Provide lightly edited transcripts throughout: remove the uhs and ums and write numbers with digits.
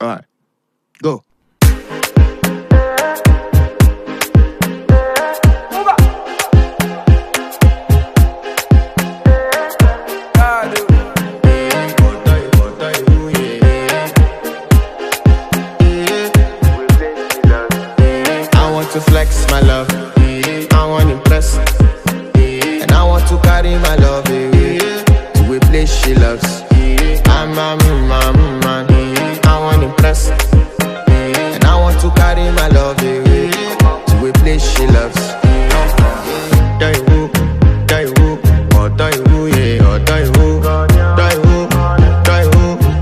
Alright, go. To flex my love, I want to impress, and I want to carry my love away to a place she loves. I'm a man, I want to impress, and I want to carry my love away to a place she loves. Die woo, oh die woo, yeah, oh die woo, die woo,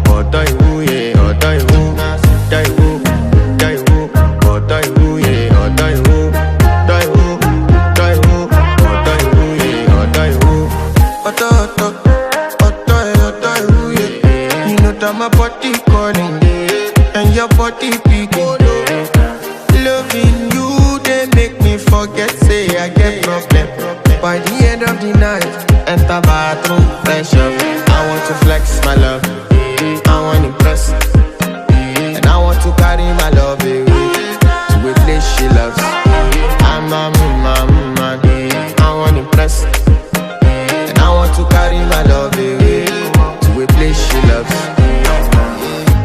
oh die woo, yeah, oh die woo, die woo, oh die woo, yeah. My body calling, and your body picking. Loving you, they make me forget, say I get problem. By the end of the night, enter bathroom, fresh up. I want to flex my love, I want to impress, and I want to carry my love away to a place she loves. I'm a man, I want to impress, and I want to carry my love away to a place she loves.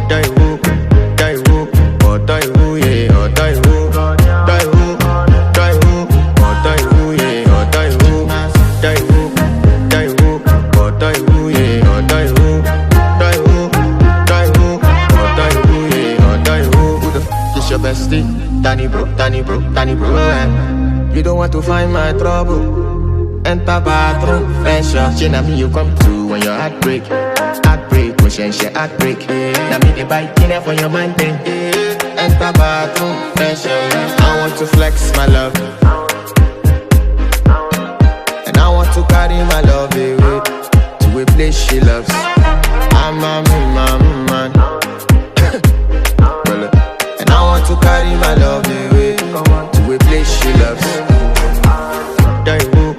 Die woo, oh die woo, yeah, oh die woo, die woo, oh die woo, yeah, oh die woo, oh die woo, yeah, oh die woo, oh die woo, yeah, oh die woo. Who the f is your bestie? Danny bro, You don't want to find my trouble. Enter bathroom, fresh up. She me you come to when your heart break. Push and shit, heartbreak. Now me the bike in there for your man thing. Enter bathroom, fresh up. I want to flex my love, and I want to carry my love away to a place she loves. I'm a man, and I want to carry my love away to a place she loves. Die woo,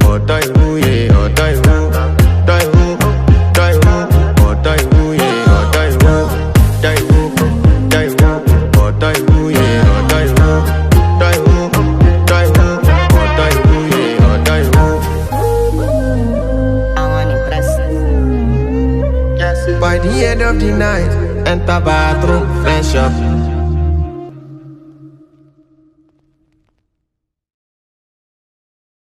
oh die woo, yeah, oh die woo, die woo, oh die woo, yeah, oh die woo, oh die woo, yeah, oh die woo, oh die woo, yeah, oh die woo. I want to impress. Yes. By the end of the night, enter bathroom, fresh up.